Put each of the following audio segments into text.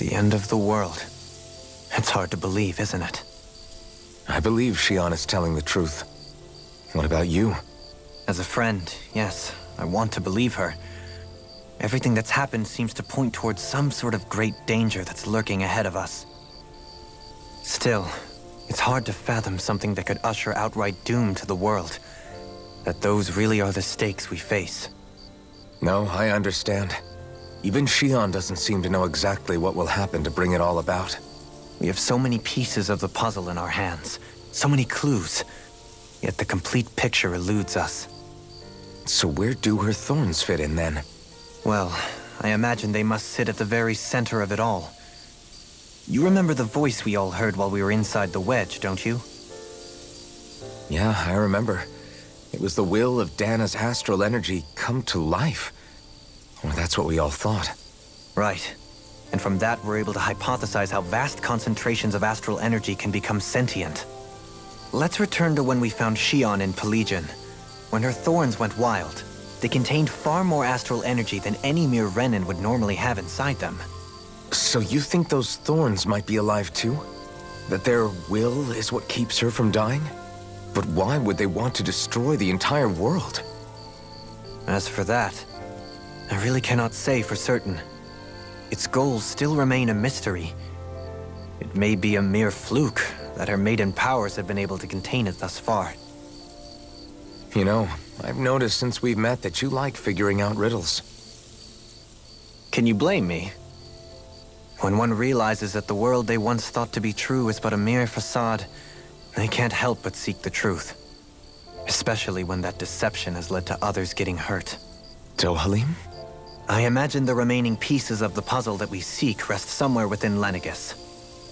The end of the world. It's hard to believe, isn't it? I believe Xion is telling the truth. What about you? As a friend, yes, I want to believe her. Everything that's happened seems to point towards some sort of great danger that's lurking ahead of us. Still, it's hard to fathom something that could usher outright doom to the world. That those really are the stakes we face. No, I understand. Even Xion doesn't seem to know exactly what will happen to bring it all about. We have so many pieces of the puzzle in our hands, so many clues, yet the complete picture eludes us. So where do her thorns fit in then? Well, I imagine they must sit at the very center of it all. You remember the voice we all heard while we were inside the wedge, don't you? Yeah, I remember. It was the will of Dana's astral energy come to life. Or that's what we all thought. Right. And from that, we're able to hypothesize how vast concentrations of astral energy can become sentient. Let's return to when we found Xion in Pelagian. When her thorns went wild, they contained far more astral energy than any mere Renin would normally have inside them. So you think those thorns might be alive too? That their will is what keeps her from dying? But why would they want to destroy the entire world? As for that, I really cannot say for certain. Its goals still remain a mystery. It may be a mere fluke that her maiden powers have been able to contain it thus far. You know, I've noticed since we've met that you like figuring out riddles. Can you blame me? When one realizes that the world they once thought to be true is but a mere facade, they can't help but seek the truth. Especially when that deception has led to others getting hurt. Dohalim? I imagine the remaining pieces of the puzzle that we seek rest somewhere within Lenegis.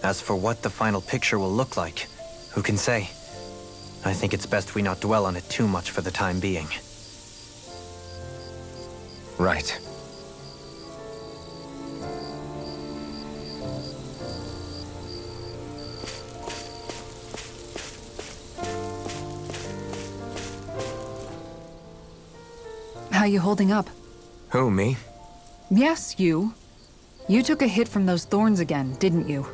As for what the final picture will look like, who can say? I think it's best we not dwell on it too much for the time being. Right. How you holding up? Who, me? Yes, you. You took a hit from those thorns again, didn't you?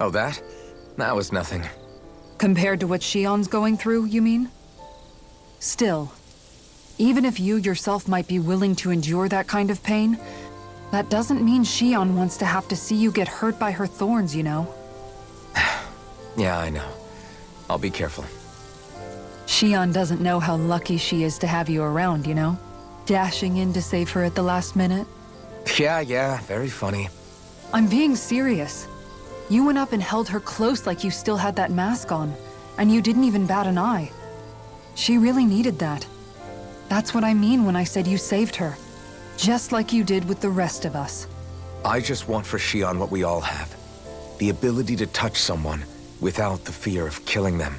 Oh, that? That was nothing. Compared to what Xion's going through, you mean? Still, even if you yourself might be willing to endure that kind of pain, that doesn't mean Xion wants to have to see you get hurt by her thorns, you know? Yeah, I know. I'll be careful. Xion doesn't know how lucky she is to have you around, you know? Dashing in to save her at the last minute. Yeah, very funny. I'm being serious. You went up and held her close like you still had that mask on, and you didn't even bat an eye. She really needed that. That's what I mean when I said you saved her. Just like you did with the rest of us. I just want for Xion what we all have. The ability to touch someone without the fear of killing them.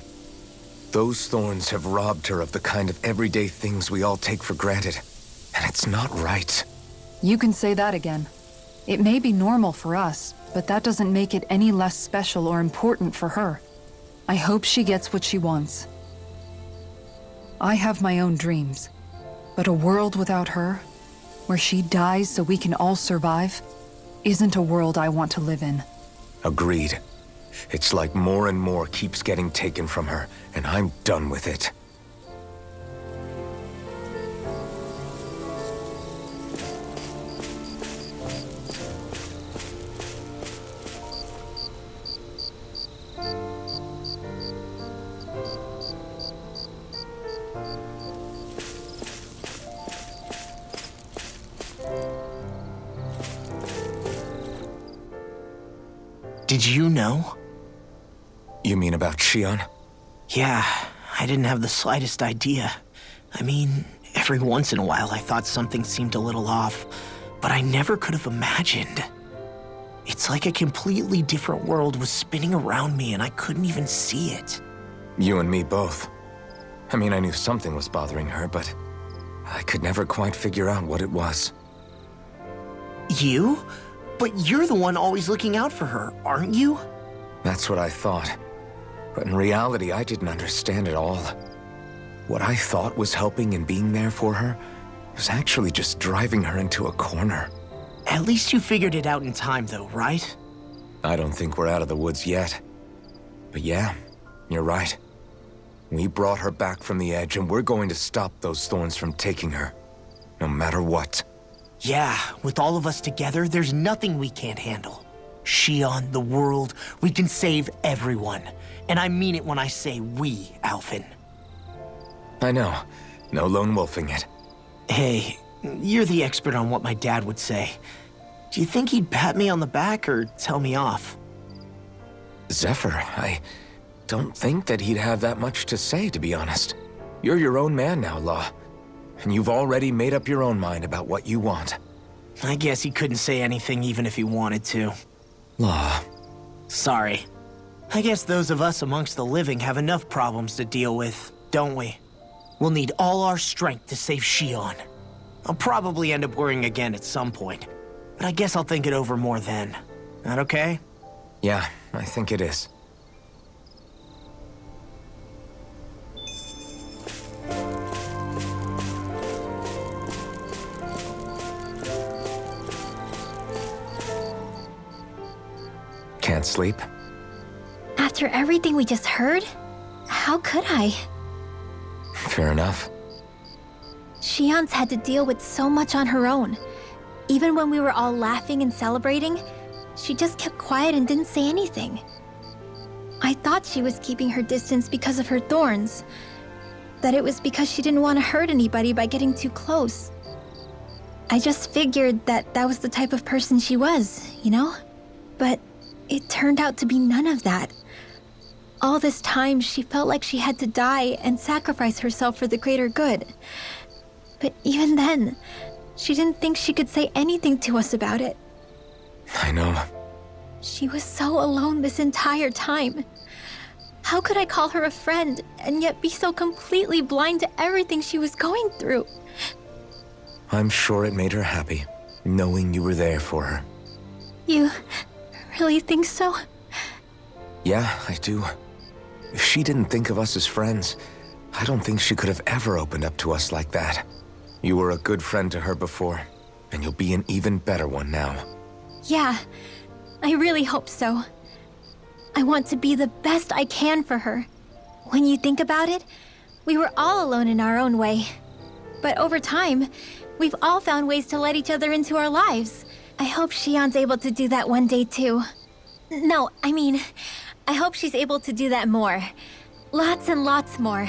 Those thorns have robbed her of the kind of everyday things we all take for granted. And it's not right. You can say that again. It may be normal for us, but that doesn't make it any less special or important for her. I hope she gets what she wants. I have my own dreams, but a world without her, where she dies so we can all survive, isn't a world I want to live in. Agreed. It's like more and more keeps getting taken from her, and I'm done with it. Did you know? You mean about Xion? Yeah, I didn't have the slightest idea. I mean, every once in a while I thought something seemed a little off, but I never could have imagined. It's like a completely different world was spinning around me and I couldn't even see it. You and me both. I mean, I knew something was bothering her, but I could never quite figure out what it was. You? But you're the one always looking out for her, aren't you? That's what I thought. But in reality, I didn't understand it all. What I thought was helping and being there for her was actually just driving her into a corner. At least you figured it out in time though, right? I don't think we're out of the woods yet. But yeah, you're right. We brought her back from the edge, and we're going to stop those thorns from taking her. No matter what. Yeah, with all of us together, there's nothing we can't handle. Shion, the world, we can save everyone. And I mean it when I say we, Alphen. I know. No lone wolfing it. Hey, you're the expert on what my dad would say. Do you think he'd pat me on the back or tell me off? Zephyr, I don't think that he'd have that much to say, to be honest. You're your own man now, Law. And you've already made up your own mind about what you want. I guess he couldn't say anything even if he wanted to. Law. Sorry. I guess those of us amongst the living have enough problems to deal with, don't we? We'll need all our strength to save Shion. I'll probably end up worrying again at some point, but I guess I'll think it over more then. That okay? Yeah, I think it is. Can't sleep? After everything we just heard, how could I? Fair enough. Shion's had to deal with so much on her own. Even when we were all laughing and celebrating, she just kept quiet and didn't say anything. I thought she was keeping her distance because of her thorns. That it was because she didn't want to hurt anybody by getting too close. I just figured that that was the type of person she was, you know? But it turned out to be none of that. All this time, she felt like she had to die and sacrifice herself for the greater good. But even then, she didn't think she could say anything to us about it. I know. She was so alone this entire time. How could I call her a friend and yet be so completely blind to everything she was going through? I'm sure it made her happy, knowing you were there for her. You really think so? Yeah, I do. If she didn't think of us as friends, I don't think she could have ever opened up to us like that. You were a good friend to her before, and you'll be an even better one now. Yeah, I really hope so. I want to be the best I can for her. When you think about it, we were all alone in our own way. But over time, we've all found ways to let each other into our lives. I hope Shion's able to do that one day too. No, I mean, I hope she's able to do that more. Lots and lots more.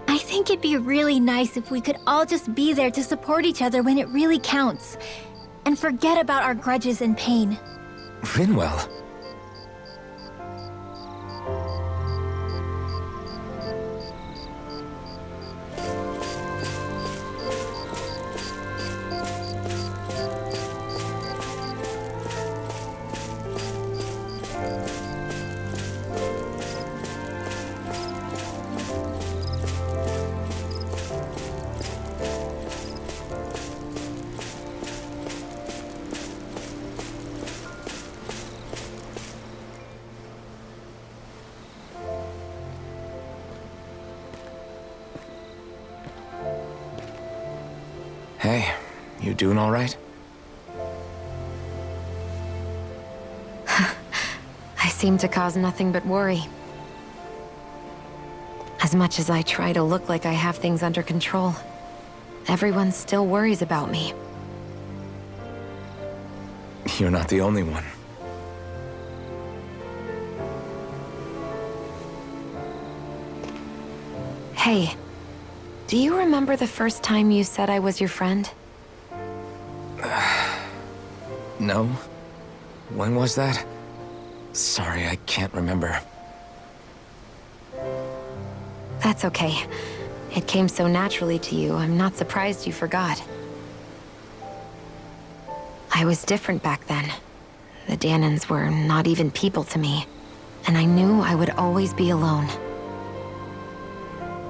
I think it'd be really nice if we could all just be there to support each other when it really counts. And forget about our grudges and pain. Rinwell. Hey, you doing all right? I seem to cause nothing but worry. As much as I try to look like I have things under control, everyone still worries about me. You're not the only one. Hey, do you remember the first time you said I was your friend? No? When was that? Sorry, I can't remember. That's okay. It came so naturally to you, I'm not surprised you forgot. I was different back then. The Danans were not even people to me, and I knew I would always be alone.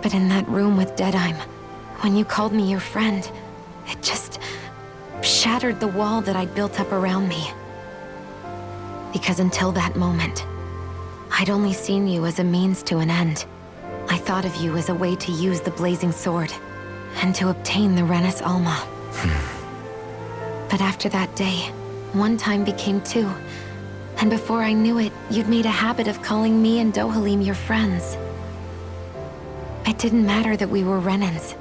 But in that room with Deadime, when you called me your friend, it just shattered the wall that I'd built up around me. Because until that moment, I'd only seen you as a means to an end. I thought of you as a way to use the blazing sword, and to obtain the Renis Alma. Hmm. But after that day, one time became two, And before I knew it, you'd made a habit of calling me and Dohalim your friends. It didn't matter that we were Renans.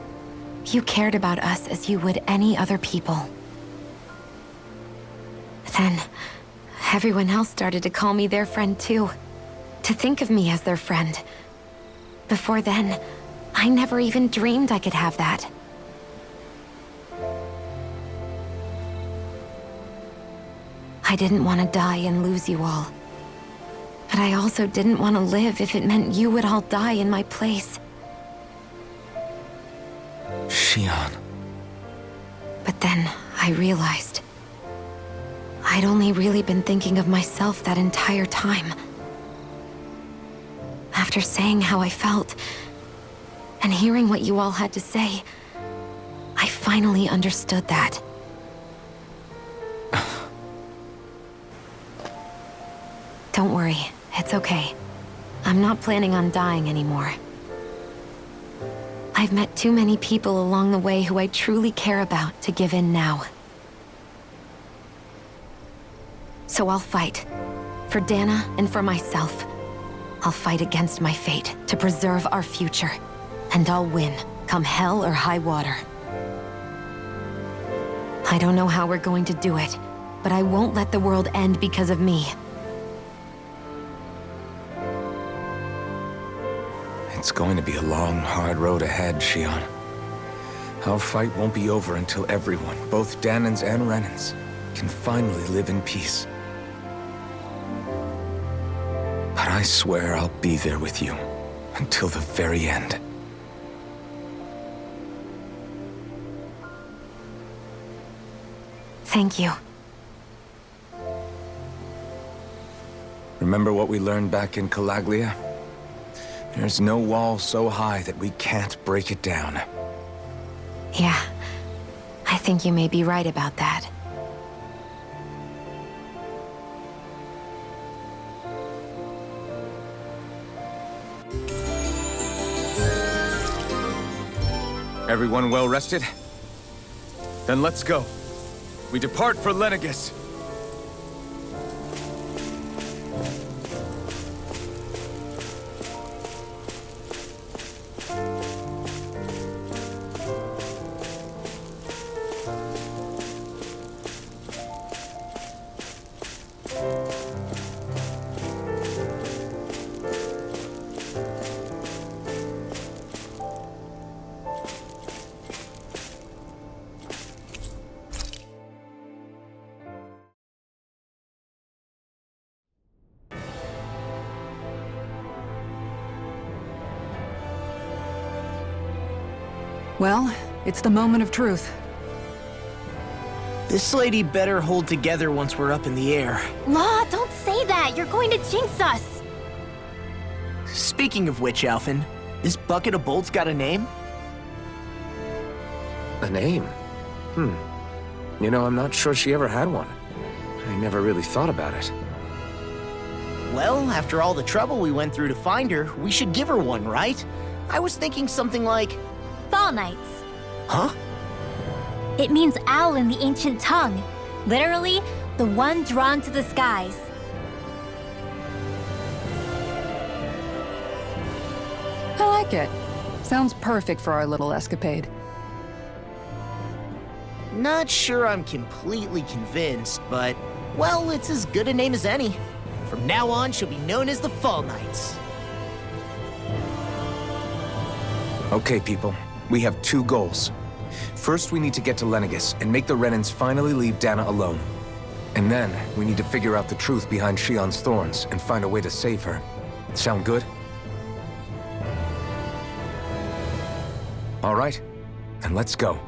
You cared about us as you would any other people. Then, everyone else started to call me their friend too. To think of me as their friend. Before then, I never even dreamed I could have that. I didn't want to die and lose you all. But I also didn't want to live if it meant you would all die in my place. Shion. But then I realized I'd only really been thinking of myself that entire time. After saying how I felt, and hearing what you all had to say, I finally understood that. Don't worry, it's okay. I'm not planning on dying anymore. I've met too many people along the way who I truly care about to give in now. So I'll fight. For Dana and for myself. I'll fight against my fate to preserve our future. And I'll win, come hell or high water. I don't know how we're going to do it, but I won't let the world end because of me. It's going to be a long, hard road ahead, Shion. Our fight won't be over until everyone, both Danans and Renans, can finally live in peace. But I swear I'll be there with you until the very end. Thank you. Remember what we learned back in Calaglia? There's no wall so high that we can't break it down. Yeah, I think you may be right about that. Everyone well rested? Then let's go. We depart for Lenegis. Well, it's the moment of truth. This lady better hold together once we're up in the air. Law, don't say that! You're going to jinx us! Speaking of which, Alphen, this bucket of bolts got a name? A name? You know, I'm not sure she ever had one. I never really thought about it. Well, after all the trouble we went through to find her, we should give her one, right? I was thinking something like... Fall Knights. Huh? It means owl in the ancient tongue. Literally, the one drawn to the skies. I like it. Sounds perfect for our little escapade. Not sure I'm completely convinced, but, well, it's as good a name as any. From now on, she'll be known as the Fall Knights. Okay, people. We have two goals. First, we need to get to Lenegis and make the Renans finally leave Dana alone. And then, we need to figure out the truth behind Shion's thorns and find a way to save her. Sound good? All right, then let's go.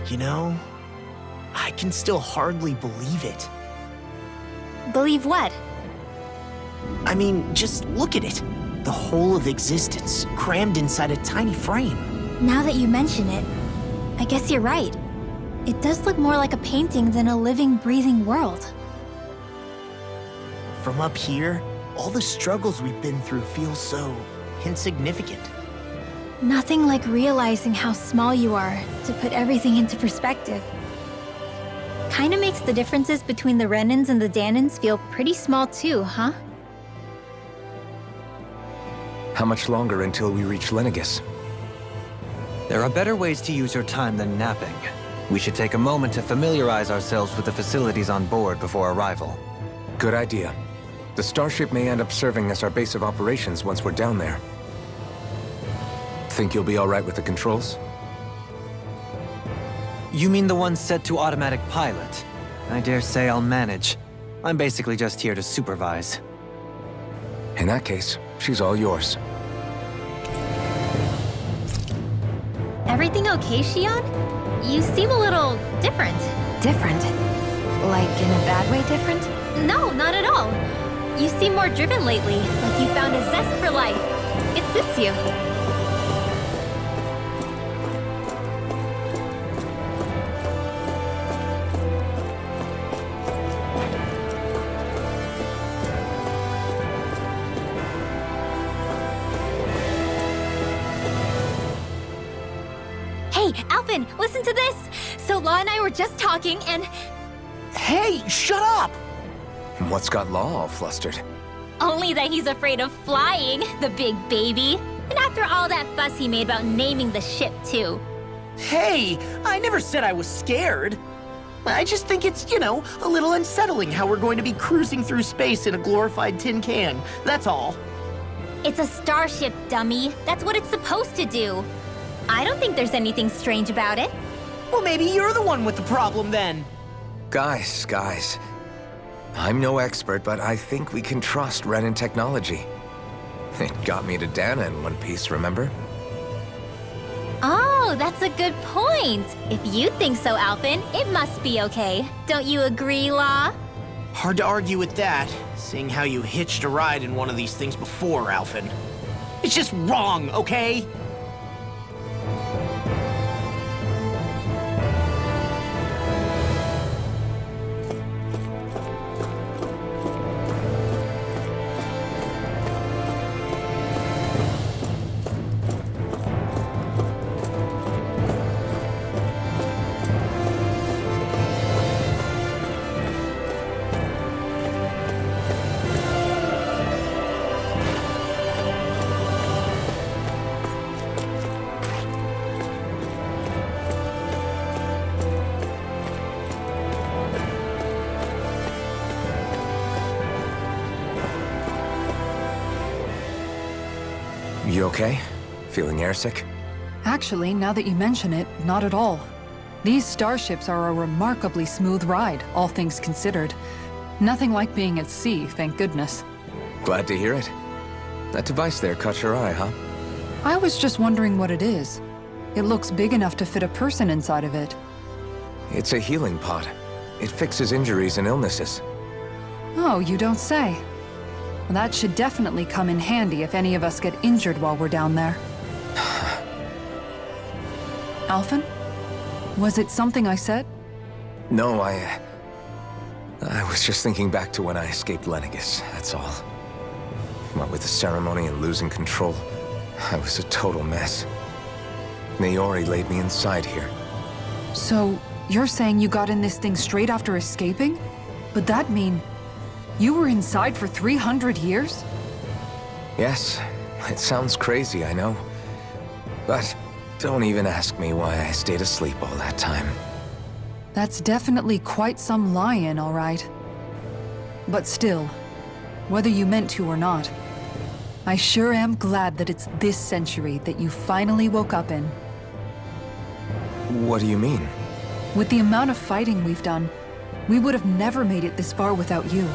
You know, I can still hardly believe it. Believe what? I mean, just look at it. The whole of existence, crammed inside a tiny frame. Now that you mention it, I guess you're right. It does look more like a painting than a living, breathing world. From up here, all the struggles we've been through feel so insignificant. Nothing like realizing how small you are to put everything into perspective. Kinda makes the differences between the Renans and the Danans feel pretty small too, huh? How much longer until we reach Lenegis? There are better ways to use your time than napping. We should take a moment to familiarize ourselves with the facilities on board before arrival. Good idea. The starship may end up serving as our base of operations once we're down there. Think you'll be all right with the controls? You mean the one set to automatic pilot? I dare say I'll manage. I'm basically just here to supervise. In that case, she's all yours. Everything okay, Shion? You seem a little different. Different? Like in a bad way different? No, not at all. You seem more driven lately, like you found a zest for life. It suits you. Hey, Alphen, listen to this! So Law and I were just talking and... Hey, shut up! What's got Law all flustered? Only that he's afraid of flying, the big baby. And after all that fuss he made about naming the ship, too. Hey, I never said I was scared. I just think it's, you know, a little unsettling how we're going to be cruising through space in a glorified tin can. That's all. It's a starship, dummy. That's what it's supposed to do. I don't think there's anything strange about it. Well, maybe you're the one with the problem then. Guys. I'm no expert, but I think we can trust Renan technology. It got me to Dana in one piece, remember? Oh, that's a good point. If you think so, Alphen, it must be okay. Don't you agree, Law? Hard to argue with that, seeing how you hitched a ride in one of these things before, Alphen. It's just wrong, okay? You okay? Feeling airsick? Actually, now that you mention it, not at all. These starships are a remarkably smooth ride, all things considered. Nothing like being at sea, thank goodness. Glad to hear it. That device there caught your eye, huh? I was just wondering what it is. It looks big enough to fit a person inside of it. It's a healing pod. It fixes injuries and illnesses. Oh, you don't say. Well, that should definitely come in handy if any of us get injured while we're down there. Alphen? Was it something I said? No, I was just thinking back to when I escaped Lenegis, that's all. What with the ceremony and losing control, I was a total mess. Naori laid me inside here. So, you're saying you got in this thing straight after escaping? But that mean... you were inside for 300 years? Yes, it sounds crazy, I know. But don't even ask me why I stayed asleep all that time. That's definitely quite some lie-in, all right. But still, whether you meant to or not, I sure am glad that it's this century that you finally woke up in. What do you mean? With the amount of fighting we've done, we would have never made it this far without you.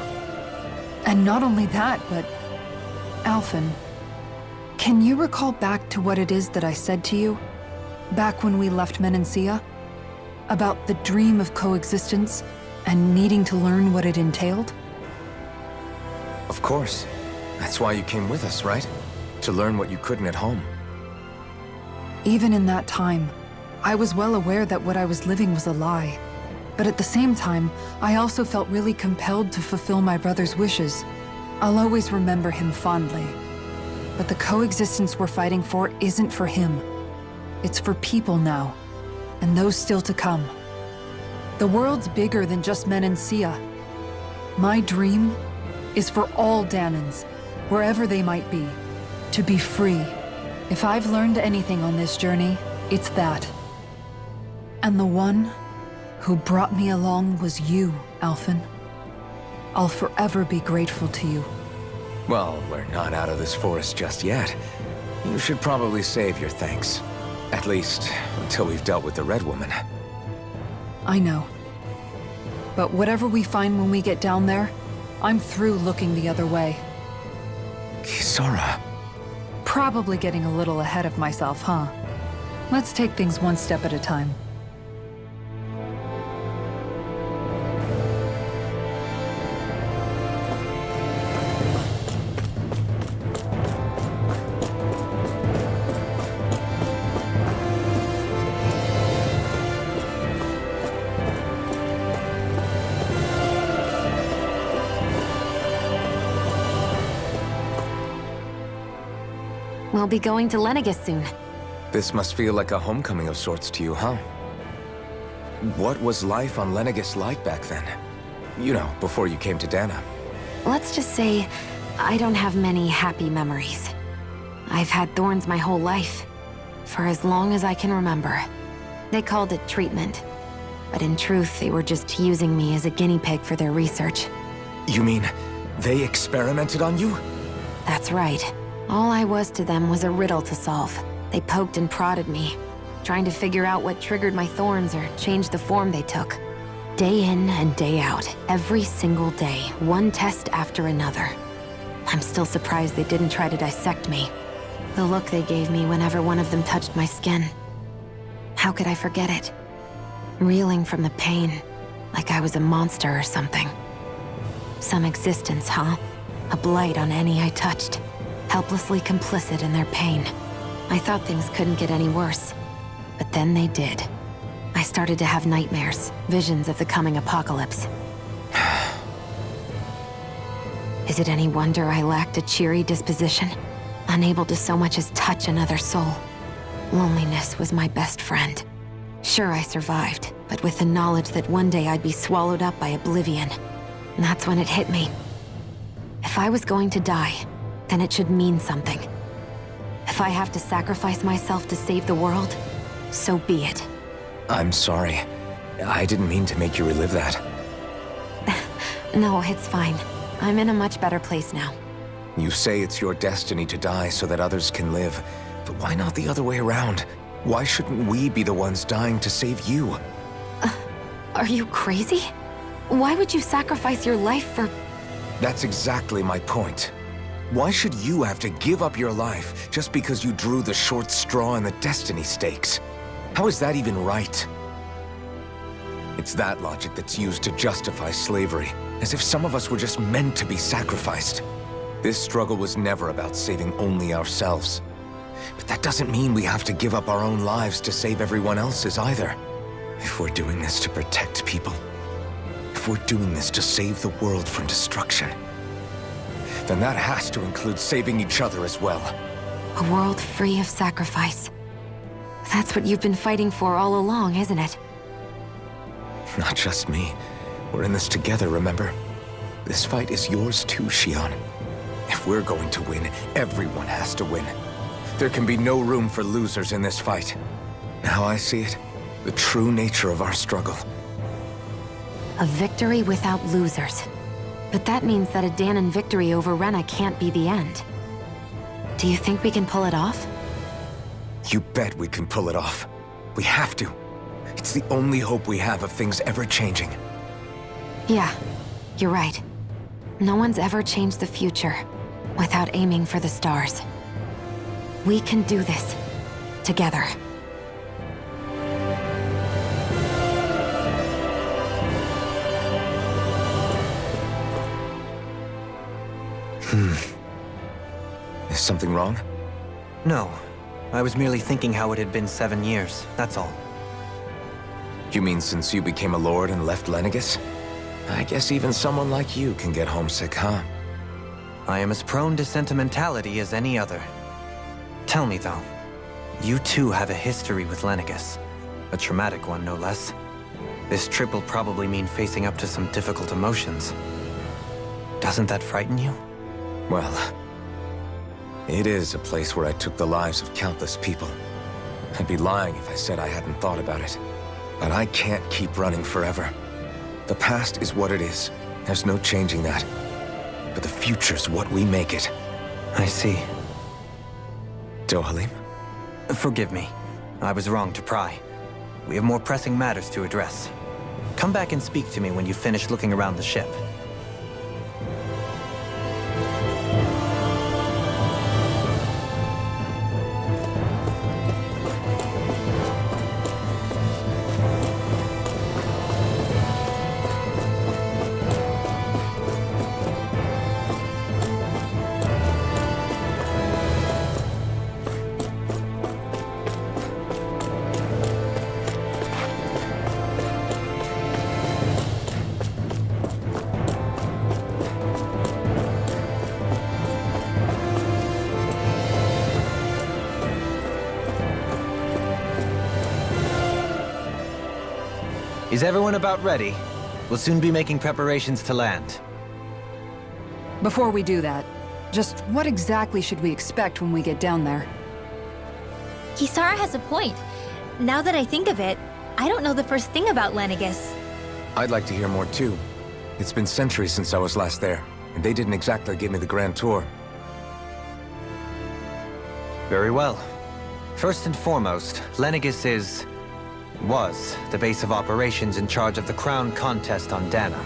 And not only that, but... Alphen, can you recall back to what it is that I said to you? Back when we left Menancia? About the dream of coexistence and needing to learn what it entailed? Of course. That's why you came with us, right? To learn what you couldn't at home. Even in that time, I was well aware that what I was living was a lie. But at the same time, I also felt really compelled to fulfill my brother's wishes. I'll always remember him fondly. But the coexistence we're fighting for isn't for him. It's for people now, and those still to come. The world's bigger than just Menancia. My dream is for all Danans, wherever they might be, to be free. If I've learned anything on this journey, it's that. And the one who brought me along was you, Alphen. I'll forever be grateful to you. Well, we're not out of this forest just yet. You should probably save your thanks. At least, until we've dealt with the Red Woman. I know. But whatever we find when we get down there, I'm through looking the other way. Kisara. Probably getting a little ahead of myself, huh? Let's take things one step at a time. We'll be going to Lenegis soon. This must feel like a homecoming of sorts to you, huh? What was life on Lenegis like back then? You know, before you came to Dana. Let's just say, I don't have many happy memories. I've had thorns my whole life, for as long as I can remember. They called it treatment, but in truth, they were just using me as a guinea pig for their research. You mean, they experimented on you? That's right. All I was to them was a riddle to solve. They poked and prodded me, trying to figure out what triggered my thorns or changed the form they took. Day in and day out, every single day, one test after another. I'm still surprised they didn't try to dissect me. The look they gave me whenever one of them touched my skin. How could I forget it? Reeling from the pain, like I was a monster or something. Some existence, huh? A blight on any I touched. Helplessly complicit in their pain. I thought things couldn't get any worse, but then they did. I started to have nightmares, visions of the coming apocalypse. Is it any wonder I lacked a cheery disposition? Unable to so much as touch another soul. Loneliness was my best friend. Sure, I survived, but with the knowledge that one day I'd be swallowed up by oblivion. And that's when it hit me. If I was going to die, then it should mean something. If I have to sacrifice myself to save the world, so be it. I'm sorry. I didn't mean to make you relive that. No, it's fine. I'm in a much better place now. You say it's your destiny to die so that others can live, but why not the other way around? Why shouldn't we be the ones dying to save you? Are you crazy? Why would you sacrifice your life for... That's exactly my point. Why should you have to give up your life just because you drew the short straw in the destiny stakes? How is that even right? It's that logic that's used to justify slavery, as if some of us were just meant to be sacrificed. This struggle was never about saving only ourselves. But that doesn't mean we have to give up our own lives to save everyone else's either. If we're doing this to protect people, if we're doing this to save the world from destruction, then that has to include saving each other as well. A world free of sacrifice. That's what you've been fighting for all along, isn't it? Not just me. We're in this together, remember? This fight is yours too, Xion. If we're going to win, everyone has to win. There can be no room for losers in this fight. Now I see it, the true nature of our struggle. A victory without losers. But that means that a Danan victory over Rena can't be the end. Do you think we can pull it off? You bet we can pull it off. We have to. It's the only hope we have of things ever changing. Yeah, you're right. No one's ever changed the future without aiming for the stars. We can do this together. Is something wrong? No. I was merely thinking how it had been 7 years, that's all. You mean since you became a lord and left Lenegis? I guess even someone like you can get homesick, huh? I am as prone to sentimentality as any other. Tell me, though, you too have a history with Lenegis. A traumatic one, no less. This trip will probably mean facing up to some difficult emotions. Doesn't that frighten you? Well, it is a place where I took the lives of countless people. I'd be lying if I said I hadn't thought about it. But I can't keep running forever. The past is what it is. There's no changing that. But the future's what we make it. I see. Dohalim? Forgive me. I was wrong to pry. We have more pressing matters to address. Come back and speak to me when you finish looking around the ship. Is everyone about ready? We'll soon be making preparations to land. Before we do that, just what exactly should we expect when we get down there? Kisara has a point. Now that I think of it, I don't know the first thing about Lenegis. I'd like to hear more too. It's been centuries since I was last there, and they didn't exactly give me the grand tour. Very well. First and foremost, Lenegis was the base of operations in charge of the crown contest on Dana.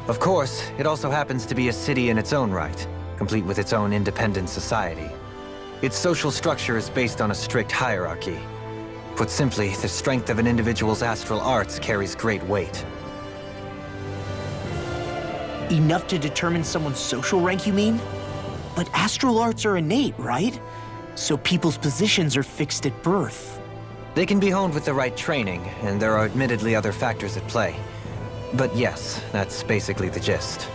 Of course, it also happens to be a city in its own right, complete with its own independent society. Its social structure is based on a strict hierarchy. Put simply, the strength of an individual's astral arts carries great weight. Enough to determine someone's social rank, you mean? But astral arts are innate, right? So people's positions are fixed at birth. They can be honed with the right training, and there are admittedly other factors at play. But yes, that's basically the gist.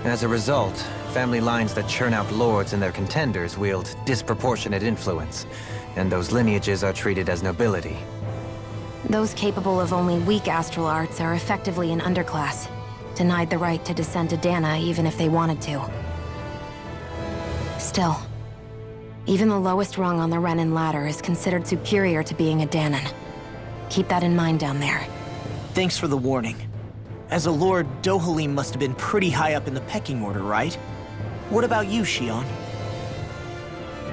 As a result, family lines that churn out lords and their contenders wield disproportionate influence, and those lineages are treated as nobility. Those capable of only weak astral arts are effectively an underclass, denied the right to descend to Dana even if they wanted to. Still, even the lowest rung on the Renin ladder is considered superior to being a Danan. Keep that in mind down there. Thanks for the warning. As a lord, Dohalim must have been pretty high up in the pecking order, right? What about you, Shion?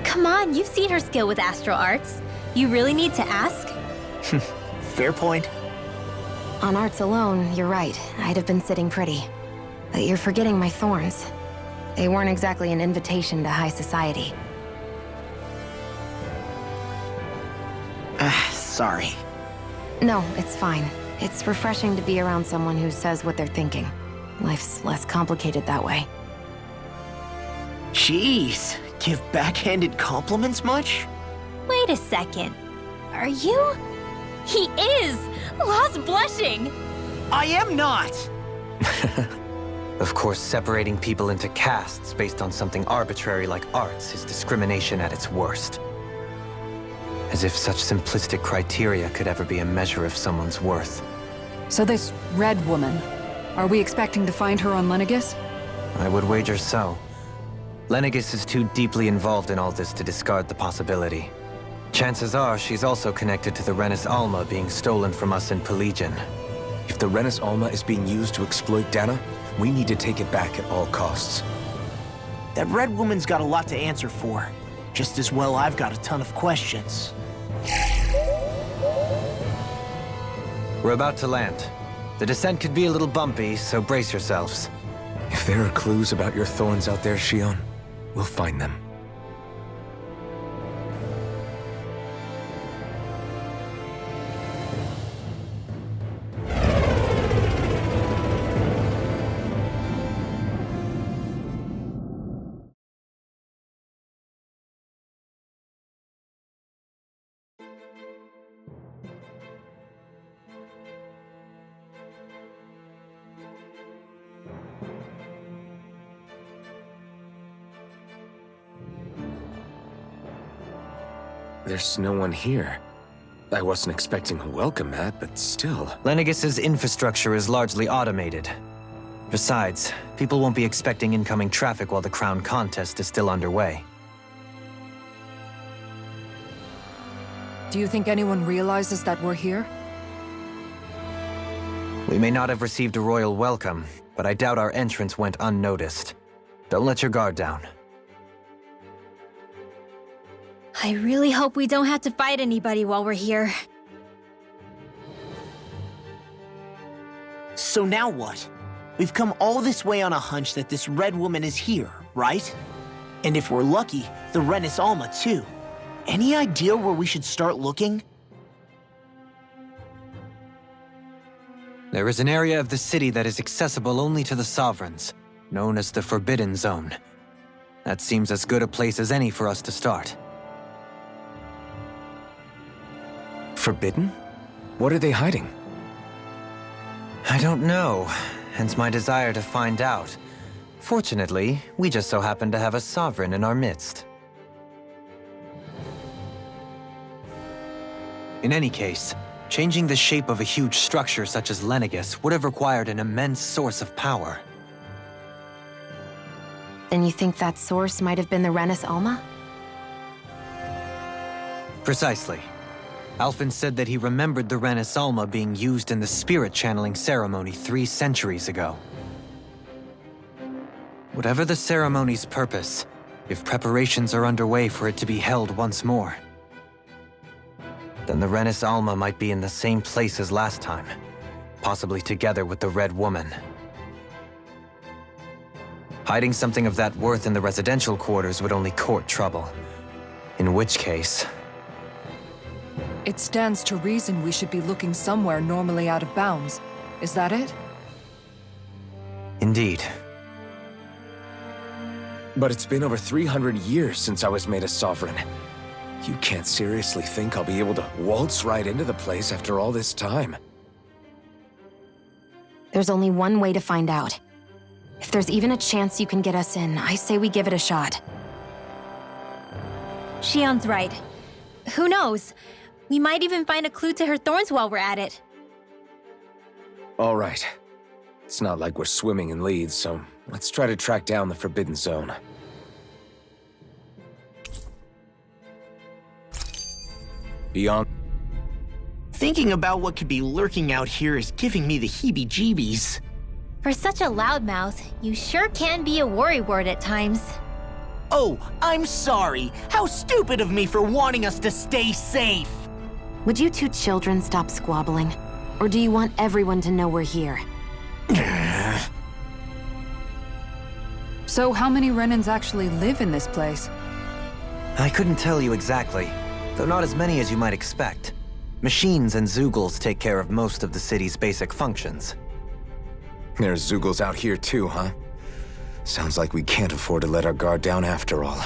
Come on, you've seen her skill with astral arts. You really need to ask? Fair point. On arts alone, you're right. I'd have been sitting pretty. But you're forgetting my thorns. They weren't exactly an invitation to high society. Sorry. No, it's fine. It's refreshing to be around someone who says what they're thinking. Life's less complicated that way. Jeez, give backhanded compliments much? Wait a second. Are you? He is! Lost blushing! I am not! Of course, separating people into castes based on something arbitrary like arts is discrimination at its worst. As if such simplistic criteria could ever be a measure of someone's worth. So this Red Woman, are we expecting to find her on Lenegis? I would wager so. Lenegis is too deeply involved in all this to discard the possibility. Chances are she's also connected to the Renis Alma being stolen from us in Pelegion. If the Renis Alma is being used to exploit Dana, we need to take it back at all costs. That red woman's got a lot to answer for. Just as well I've got a ton of questions. We're about to land. The descent could be a little bumpy, so brace yourselves. If there are clues about your thorns out there, Shion, we'll find them. There's no one here. I wasn't expecting a welcome mat, but still. Lenegis's infrastructure is largely automated. Besides, people won't be expecting incoming traffic while the crown contest is still underway. Do you think anyone realizes that we're here? We may not have received a royal welcome, but I doubt our entrance went unnoticed. Don't let your guard down. I really hope we don't have to fight anybody while we're here. So now what? We've come all this way on a hunch that this red woman is here, right? And if we're lucky, the Renis Alma too. Any idea where we should start looking? There is an area of the city that is accessible only to the Sovereigns, known as the Forbidden Zone. That seems as good a place as any for us to start. Forbidden? What are they hiding? I don't know, hence my desire to find out. Fortunately, we just so happen to have a Sovereign in our midst. In any case, changing the shape of a huge structure such as Lenegis would have required an immense source of power. Then you think that source might have been the Renis Alma? Precisely. Alphen said that he remembered the Renis Alma being used in the spirit channeling ceremony 3 centuries ago. Whatever the ceremony's purpose, if preparations are underway for it to be held once more, then the Renis Alma might be in the same place as last time, possibly together with the Red Woman. Hiding something of that worth in the residential quarters would only court trouble. In which case... It stands to reason we should be looking somewhere normally out of bounds. Is that it? Indeed. But it's been over 300 years since I was made a Sovereign. You can't seriously think I'll be able to waltz right into the place after all this time. There's only one way to find out. If there's even a chance you can get us in, I say we give it a shot. Shion's right. Who knows? We might even find a clue to her thorns while we're at it. All right. It's not like we're swimming in leads, so let's try to track down the Forbidden Zone. Beyond... Thinking about what could be lurking out here is giving me the heebie-jeebies. For such a loudmouth, you sure can be a worrywart at times. Oh, I'm sorry. How stupid of me for wanting us to stay safe. Would you two children stop squabbling? Or do you want everyone to know we're here? So how many Renins actually live in this place? I couldn't tell you exactly, though not as many as you might expect. Machines and Zeugles take care of most of the city's basic functions. There's Zeugles out here too, huh? Sounds like we can't afford to let our guard down after all.